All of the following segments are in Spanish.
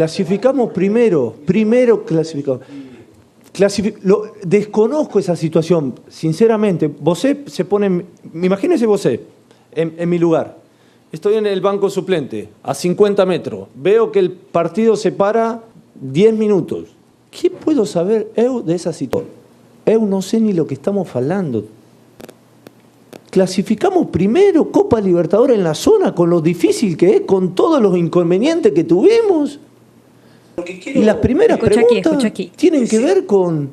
Clasificamos primero clasificamos. Desconozco esa situación, sinceramente. Vosé se pone, imagínese Vosé, en mi lugar. Estoy en el banco suplente, a 50 metros. Veo que el partido se para 10 minutos. ¿Qué puedo saber eu de esa situación? Eu no sé ni lo que estamos hablando. Clasificamos primero Copa Libertadores en la zona, con lo difícil que es, con todos los inconvenientes que tuvimos. Y las primeras preguntas tienen que ver com...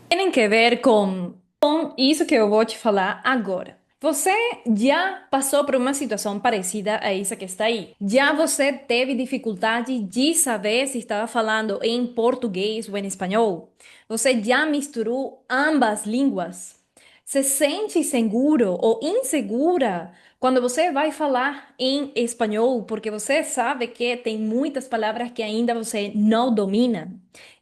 Tem que ver com isso que eu vou te falar agora. Você já passou por uma situação parecida a essa que está aí? Já você teve dificuldade de saber se estava falando em português ou em espanhol? Você já misturou ambas línguas? Se sente seguro ou insegura quando você vai falar em espanhol, porque você sabe que tem muitas palavras que ainda você não domina?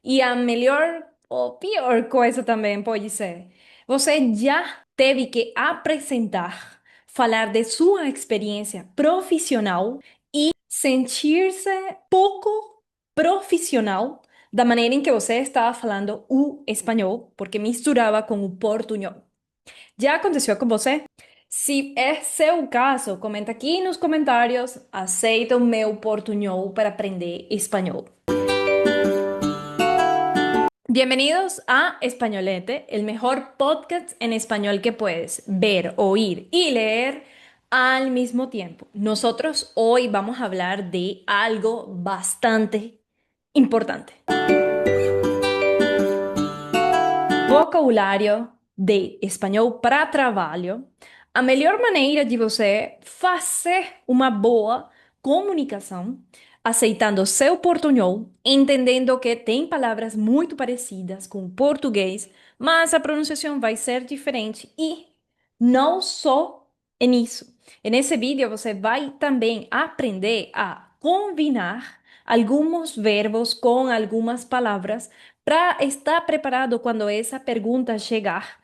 E a melhor ou pior coisa também pode ser, você já teve que apresentar, falar de sua experiência profissional e sentir-se pouco profissional da maneira em que você estava falando o espanhol, porque misturava com o portunhol. Já aconteceu com você? Se é seu caso, comenta aqui nos comentários. Aceita o meu portunhol para aprender espanhol. Bienvenidos a Españolete, el mejor podcast en español que puedes ver, oír y leer al mismo tiempo. Nosotros hoy vamos a hablar de algo bastante importante. Vocabulário de espanhol para trabalho. A melhor maneira de você fazer uma boa comunicação, aceitando seu portunhol, entendendo que tem palavras muito parecidas com o português, mas a pronunciação vai ser diferente e não só nisso. Nesse vídeo você vai também aprender a combinar alguns verbos com algumas palavras para estar preparado quando essa pergunta chegar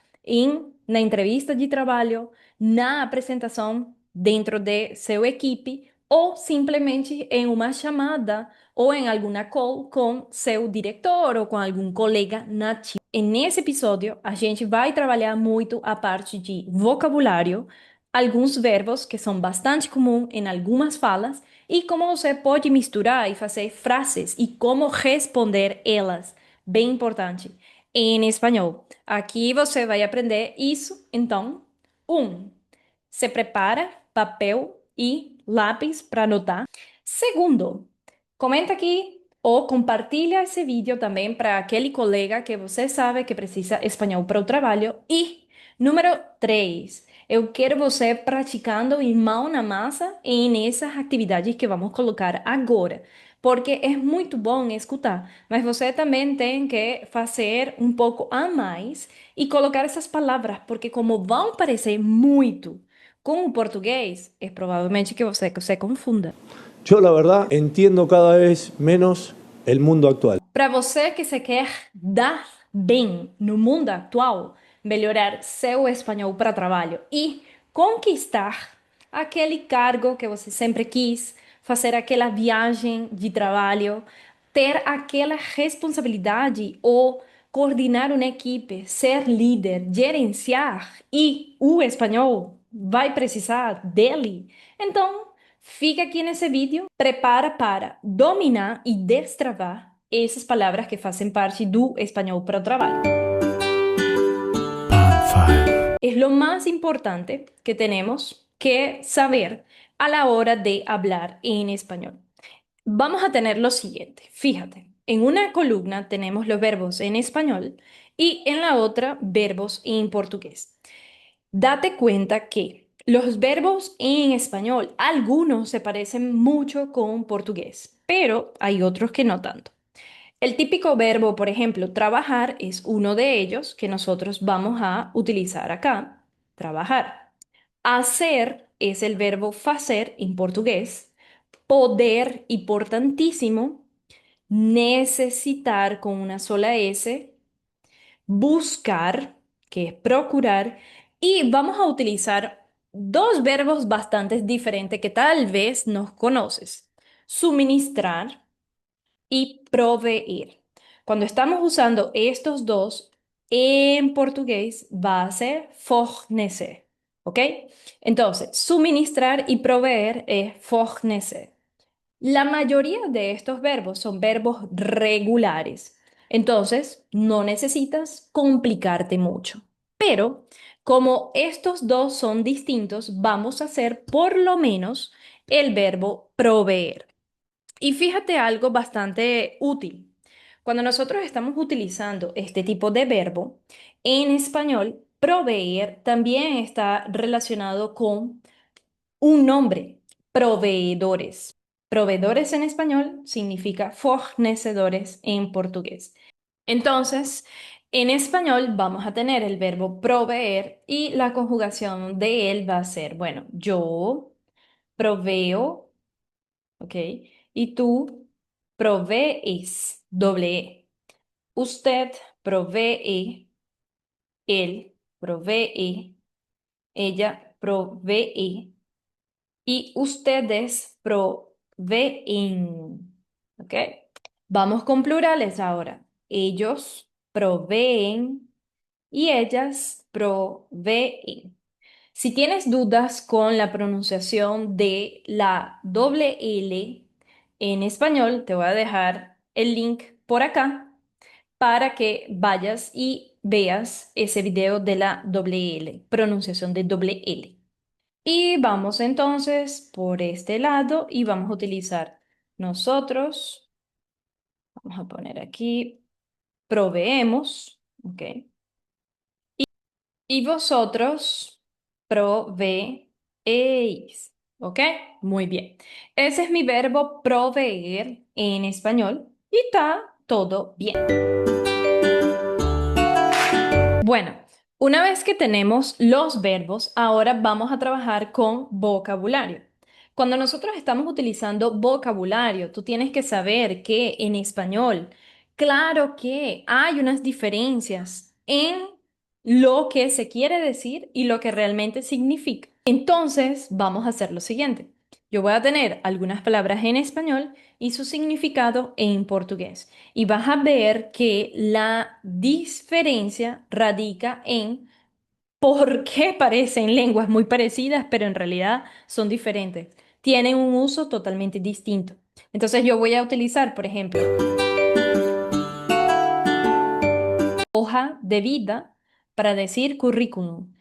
na entrevista de trabalho, na apresentação dentro de sua equipe ou simplesmente em uma chamada ou em alguma call com seu diretor ou com algum colega nativo. E nesse episódio, a gente vai trabalhar muito a parte de vocabulário, alguns verbos que são bastante comuns em algumas falas e como você pode misturar e fazer frases e como responder elas. Bem importante. Em espanhol. Aqui você vai aprender isso. Então, se prepara papel e lápis para anotar. Segundo, comenta aqui ou compartilha esse vídeo também para aquele colega que você sabe que precisa espanhol para o trabalho. E número 3, eu quero você praticando em mão na massa e nessas atividades que vamos colocar agora. Porque é muito bom escutar, mas você também tem que fazer um pouco a mais e colocar essas palavras, porque como vão parecer muito com o português, é provavelmente que você se confunda. Yo, la verdad, entiendo cada vez menos el mundo actual. Para você que se quer dar bem no mundo atual, melhorar seu espanhol para trabalho e conquistar aquele cargo que você sempre quis, fazer aquela viagem de trabalho, ter aquela responsabilidade ou coordenar uma equipe, ser líder, gerenciar e o espanhol vai precisar dele. Então, fica aqui nesse vídeo, prepara para dominar e destravar essas palavras que fazem parte do espanhol para o trabalho. Es lo más importante que tenemos que saber a la hora de hablar en español. Vamos a tener lo siguiente, fíjate, en una columna tenemos los verbos en español y en la otra verbos en portugués. Date cuenta que los verbos en español, algunos se parecen mucho con portugués, pero hay otros que no tanto. El típico verbo, por ejemplo, trabajar es uno de ellos que nosotros vamos a utilizar acá, trabajar. Hacer es el verbo fazer en portugués. Poder, importantísimo. Necesitar con una sola S. Buscar, que es procurar. Y vamos a utilizar dos verbos bastante diferentes que tal vez no conoces. Suministrar y proveer. Cuando estamos usando estos dos, en portugués va a ser fornecer, ¿ok? Entonces, suministrar y proveer es fornecer. La mayoría de estos verbos son verbos regulares, entonces no necesitas complicarte mucho. Pero como estos dos son distintos, vamos a hacer por lo menos el verbo proveer. Y fíjate algo bastante útil. Cuando nosotros estamos utilizando este tipo de verbo, en español, proveer también está relacionado con un nombre, proveedores. Proveedores en español significa fornecedores en portugués. Entonces, en español vamos a tener el verbo proveer y la conjugación de él va a ser, bueno, yo proveo, ¿ok? Y tú provees, doble E. Usted provee, él provee, ella provee y ustedes proveen. ¿Ok? Vamos con plurales ahora. Ellos proveen y ellas proveen. Si tienes dudas con la pronunciación de la doble L en español, te voy a dejar el link por acá para que vayas y veas ese video de la doble L, pronunciación de doble L. Y vamos entonces por este lado y vamos a utilizar nosotros, vamos a poner aquí, proveemos, ¿ok? Y vosotros proveéis, ¿ok? Muy bien. Ese es mi verbo proveer en español y está todo bien. Bueno, una vez que tenemos los verbos, ahora vamos a trabajar con vocabulario. Cuando nosotros estamos utilizando vocabulario, tú tienes que saber que en español, claro que hay unas diferencias en lo que se quiere decir y lo que realmente significa. Entonces, vamos a hacer lo siguiente. Yo voy a tener algunas palabras en español y su significado en portugués. Y vas a ver que la diferencia radica en por qué parecen lenguas muy parecidas, pero en realidad son diferentes. Tienen un uso totalmente distinto. Entonces yo voy a utilizar, por ejemplo, hoja de vida para decir currículum.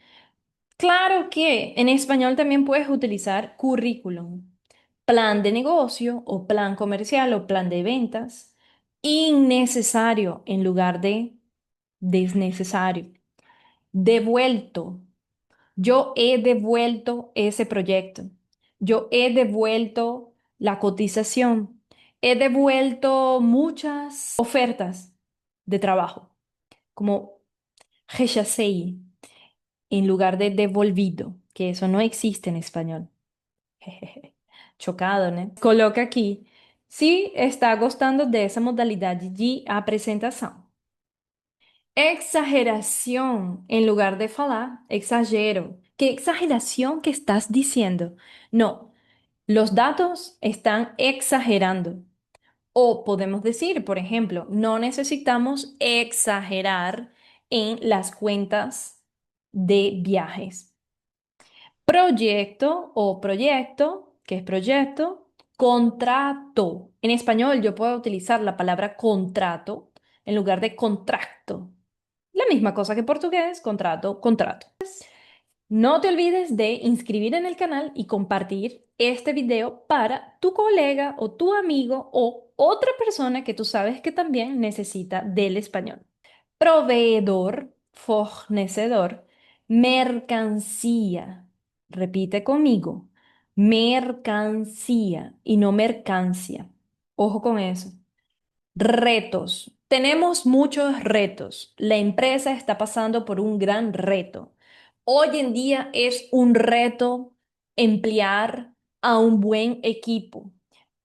Claro que en español también puedes utilizar currículum, plan de negocio o plan comercial o plan de ventas, innecesario en lugar de desnecesario, devuelto. Yo he devuelto ese proyecto. Yo he devuelto la cotización. He devuelto muchas ofertas de trabajo, como rechacé en lugar de devolvido, que eso no existe en español. Jejeje. Chocado, ¿no? Coloca aquí se está gostando dessa modalidade de apresentação. Exageración en lugar de falar, exagero. ¿Qué exageración que estás diciendo? No, los datos están exagerando. O podemos decir, por ejemplo, no necesitamos exagerar en las cuentas de viajes. Proyecto o proyecto, ¿qué es proyecto? Contrato. En español yo puedo utilizar la palabra contrato en lugar de contrato. La misma cosa que en portugués, contrato, contrato. No te olvides de inscribir en el canal y compartir este video para tu colega o tu amigo o otra persona que tú sabes que también necesita del español. Proveedor, fornecedor, mercancía. Repite conmigo, mercancía y no mercancía. Ojo con eso. Retos. Tenemos muchos retos. La empresa está pasando por un gran reto. Hoy en día es un reto emplear a un buen equipo.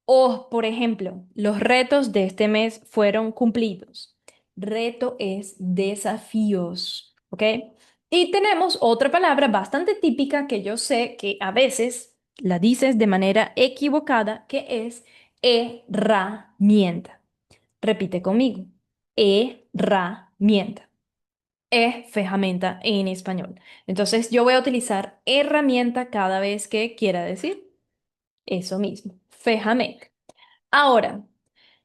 O, por ejemplo, los retos de este mes fueron cumplidos. Reto es desafíos, ¿ok? Y tenemos otra palabra bastante típica que yo sé que a veces la dices de manera equivocada, que es herramienta. Repite conmigo. Herramienta. Es ferramenta en español. Entonces yo voy a utilizar herramienta cada vez que quiera decir eso mismo. Ferramenta. Ahora,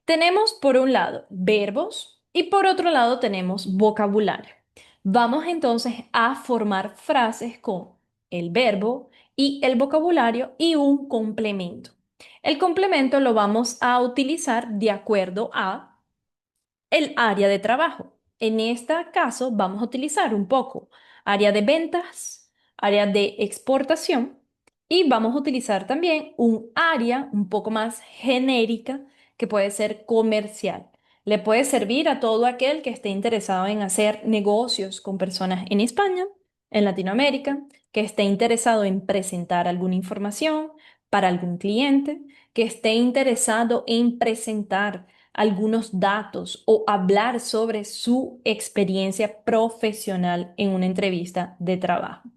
tenemos por un lado verbos y por otro lado tenemos vocabulario. Vamos entonces a formar frases con el verbo y el vocabulario y un complemento. El complemento lo vamos a utilizar de acuerdo a el área de trabajo. En este caso vamos a utilizar un poco área de ventas, área de exportación y vamos a utilizar también un área un poco más genérica que puede ser comercial. Le puede servir a todo aquel que esté interesado en hacer negocios con personas en España, en Latinoamérica, que esté interesado en presentar alguna información para algún cliente, que esté interesado en presentar algunos datos o hablar sobre su experiencia profesional en una entrevista de trabajo.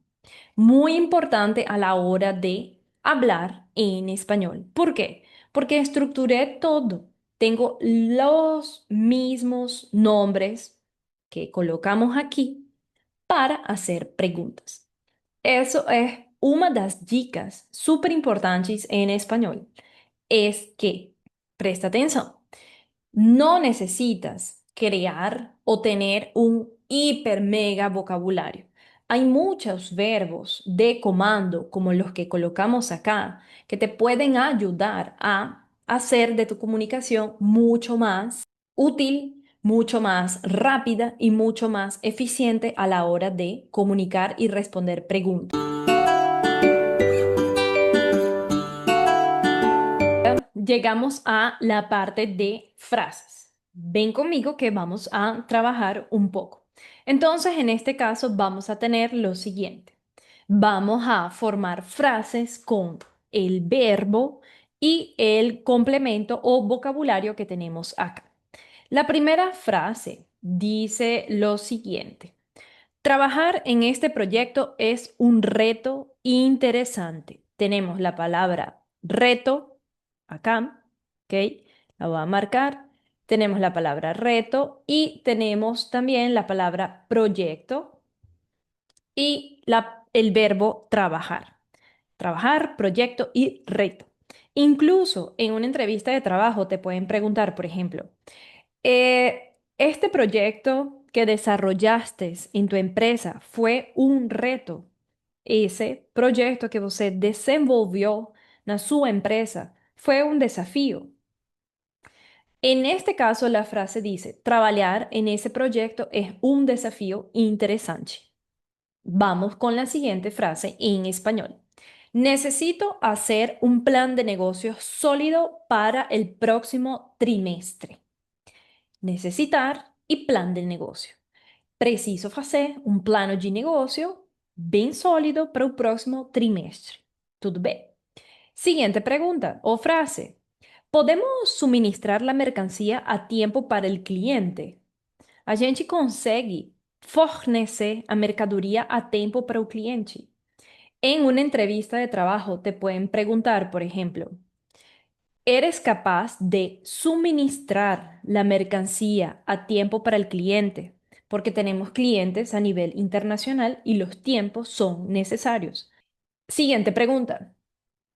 Muy importante a la hora de hablar en español. ¿Por qué? Porque estructuré todo. Tengo los mismos nombres que colocamos aquí para hacer preguntas. Eso es una de las dicas súper importantes en español. Es que, presta atención, no necesitas crear o tener un hiper mega vocabulario. Hay muchos verbos de comando, como los que colocamos acá, que te pueden ayudar a hacer de tu comunicación mucho más útil, mucho más rápida y mucho más eficiente a la hora de comunicar y responder preguntas. Llegamos a la parte de frases. Ven conmigo que vamos a trabajar un poco. Entonces, en este caso, vamos a tener lo siguiente. Vamos a formar frases con el verbo y el complemento o vocabulario que tenemos acá. La primera frase dice lo siguiente. Trabajar en este proyecto es un reto interesante. Tenemos la palabra reto acá, ¿ok? La voy a marcar. Tenemos la palabra reto y tenemos también la palabra proyecto y el verbo trabajar. Trabajar, proyecto y reto. Incluso en una entrevista de trabajo te pueden preguntar, por ejemplo, este proyecto que desarrollaste en tu empresa fue un reto. Ese proyecto que você desenvolvió na sua empresa fue un desafío. En este caso, la frase dice, trabajar en ese proyecto es un desafío interesante. Vamos con la siguiente frase en español. Necesito hacer un plan de negocios sólido para el próximo trimestre. Necessitar e plano de negócio. Preciso fazer um plano de negócio bem sólido para o próximo trimestre. Tudo bem? Siguiente pergunta ou frase. Podemos suministrar a mercancía a tempo para o cliente? A gente consegue fornecer a mercadoria a tempo para o cliente. Em uma entrevista de trabalho, te podem perguntar, por exemplo, ¿eres capaz de suministrar la mercancía a tiempo para el cliente? Porque tenemos clientes a nivel internacional y los tiempos son necesarios. Siguiente pregunta.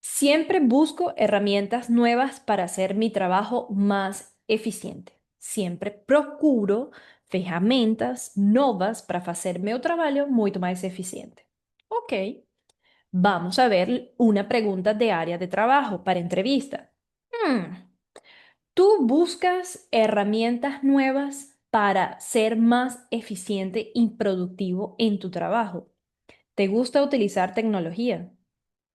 Siempre busco herramientas nuevas para hacer mi trabajo más eficiente. Siempre procuro ferramentas novas para hacer mi trabajo mucho más eficiente. Ok, vamos a ver una pregunta de área de trabajo para entrevista. Hmm, ¿Tú buscas herramientas nuevas para ser más eficiente y productivo en tu trabajo? ¿Te gusta utilizar tecnología?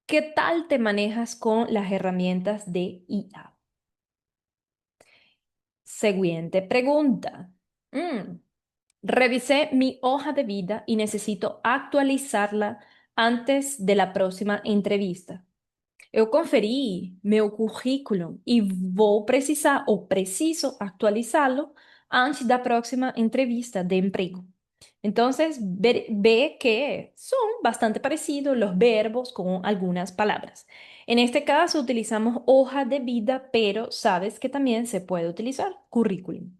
¿Qué tal te manejas con las herramientas de IA? Siguiente pregunta. Mm, Revisé mi hoja de vida y necesito actualizarla antes de la próxima entrevista. Eu conferi meu currículo e vou precisar ou preciso atualizá-lo antes da próxima entrevista de emprego. Entonces, ve que son bastante parecidos los verbos con algunas palabras. En este caso utilizamos hoja de vida, pero sabes que también se puede utilizar currículum.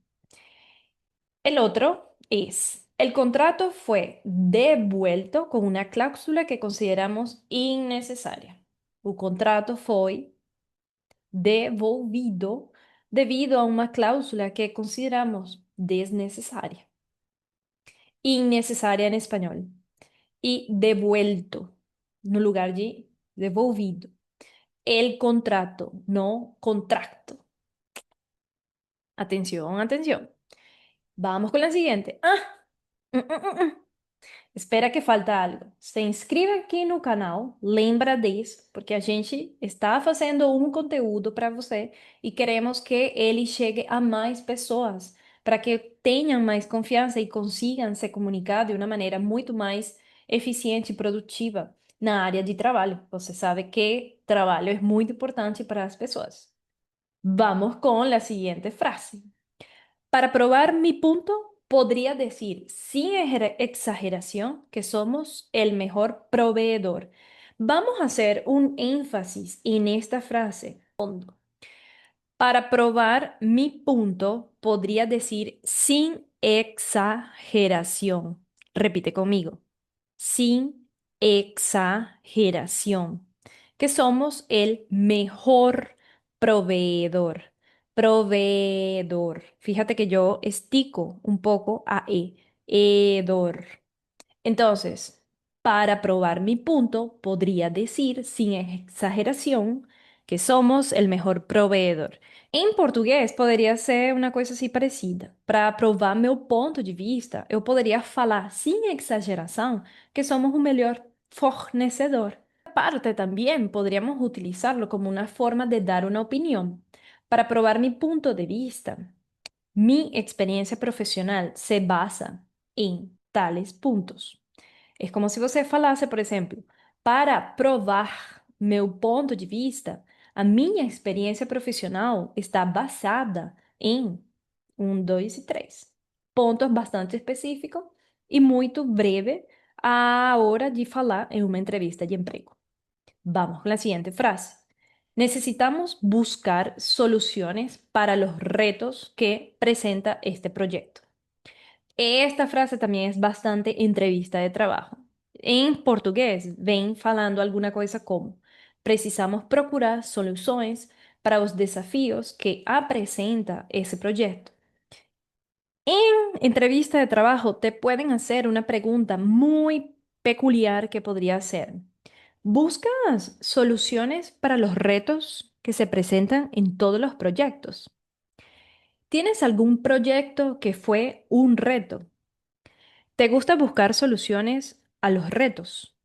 El otro es, el contrato fue devuelto con una cláusula que consideramos innecesaria. El contrato fue devolvido debido a una cláusula que consideramos desnecessaria. Innecesaria en español. Y devuelto, no lugar de devolvido. El contrato, no contrato. Atención, atención. Vamos con la siguiente. Mm, mm, mm, mm. Espera que falta algo. Se inscreve aqui no canal, lembra disso, porque a gente está fazendo um conteúdo para você e queremos que ele chegue a mais pessoas, para que tenham mais confiança e consigam se comunicar de uma maneira muito mais eficiente e produtiva na área de trabalho. Você sabe que trabalho é muito importante para as pessoas. Vamos com a seguinte frase. Para probar mi punto, podría decir sin exageración que somos el mejor proveedor. Vamos a hacer un énfasis en esta frase. Para probar mi punto, podría decir sin exageración. Repite conmigo. Sin exageración. Que somos el mejor proveedor. Proveedor. Fíjate que yo estico un poco a e. Edor. Entonces, para probar mi punto, podría decir sin exageración que somos el mejor proveedor. Em português, poderia ser uma coisa assim parecida. Para provar meu ponto de vista, eu poderia falar, sem exageração, que somos o melhor fornecedor. Aparte, también podríamos utilizarlo como una forma de dar una opinión. Para probar mi punto de vista, mi experiencia profesional se basa en tales puntos. É como se você falasse, por exemplo, para provar meu ponto de vista, a minha experiência profissional está basada em um, dois e três. Pontos bastante específicos e muito breve a hora de falar em uma entrevista de emprego. Vamos con la siguiente frase. Necesitamos buscar soluciones para los retos que presenta este proyecto. Esta frase también es bastante entrevista de trabajo. En portugués, ven falando alguna cosa como: precisamos procurar soluções para os desafios que apresenta ese proyecto. En entrevista de trabajo te pueden hacer una pregunta muy peculiar que podría ser: ¿buscas soluciones para los retos que se presentan en todos los proyectos? ¿Tienes algún proyecto que fue un reto? ¿Te gusta buscar soluciones a los retos?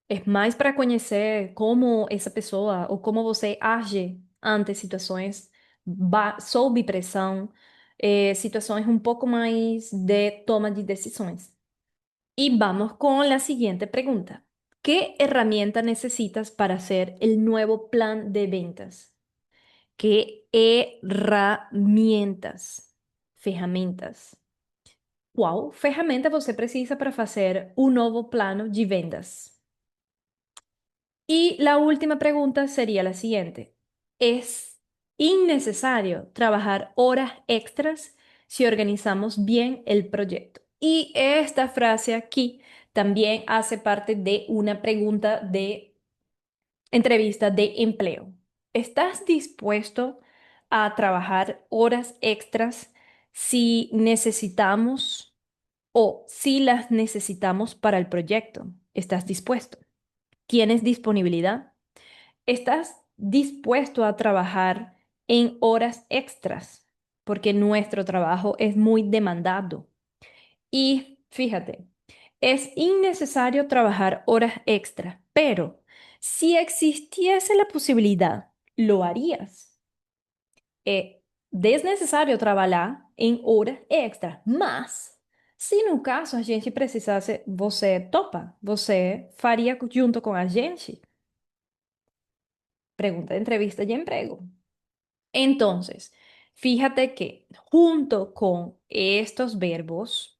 Es mais para conhecer como essa pessoa ou como você age ante situações sob pressão, situações um pouco mais de toma de decisões. Y vamos con la siguiente pregunta. ¿Qué herramienta necesitas para hacer el nuevo plan de ventas? ¿Qué herramientas? Ferramentas. Qual ferramenta você precisa para fazer o novo plano de vendas? Y la última pregunta sería la siguiente. ¿Es innecesario trabajar horas extras si organizamos bien el proyecto? Y esta frase aquí también hace parte de una pregunta de entrevista de empleo. ¿Estás dispuesto a trabajar horas extras si necesitamos o si las necesitamos para el proyecto? ¿Estás dispuesto? ¿Tienes disponibilidad? ¿Estás dispuesto a trabajar en horas extras? Porque nuestro trabajo es muy demandado. Y fíjate, es innecesario trabajar horas extras, pero si existiese la posibilidad, lo harías. É desnecessário trabalhar em horas extras, mas se no caso a gente precisasse, você topa? Você faria junto com a gente? Pregunta de entrevista de emprego. Entonces, fíjate que junto con estos verbos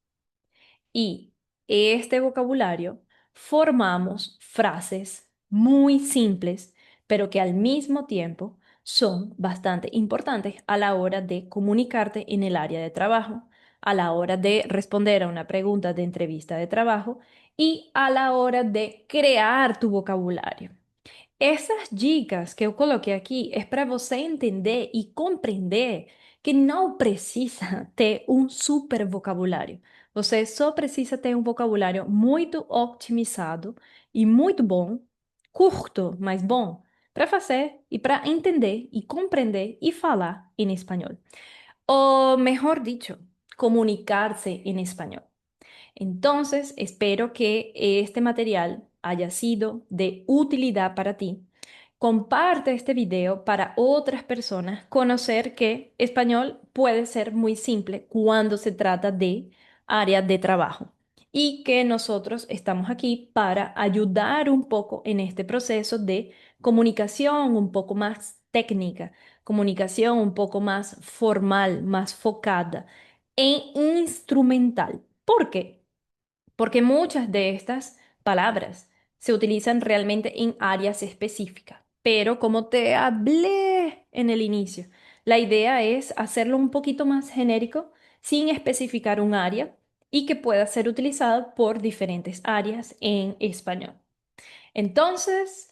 Y este vocabulario formamos frases muy simples, pero que al mismo tiempo son bastante importantes a la hora de comunicarte en el área de trabajo, a la hora de responder a una pregunta de entrevista de trabajo y a la hora de crear tu vocabulario. Essas dicas que eu coloquei aqui é para você entender e compreender que não precisa ter um super vocabulário. Você só precisa ter um vocabulário muito otimizado e muito bom, curto, mas bom, para fazer e para entender e compreender e falar em espanhol. O mejor dicho, comunicarse en español. Entonces, espero que este material haya sido de utilidad para ti. Comparte este video para otras personas conocer que español puede ser muy simple cuando se trata de áreas de trabajo y que nosotros estamos aquí para ayudar un poco en este proceso de comunicación un poco más técnica, comunicación un poco más formal, más focada e instrumental. ¿Por qué? Porque muchas de estas palabras se utilizan realmente en áreas específicas. Pero como te hablé en el inicio, la idea es hacerlo un poquito más genérico sin especificar un área y que pueda ser utilizado por diferentes áreas en español. Entonces,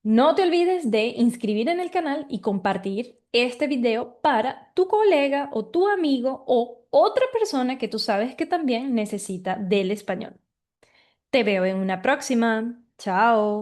no te olvides de inscribir en el canal y compartir este video para tu colega o tu amigo o otra persona que tú sabes que también necesita del español. Te veo en una próxima. Chao.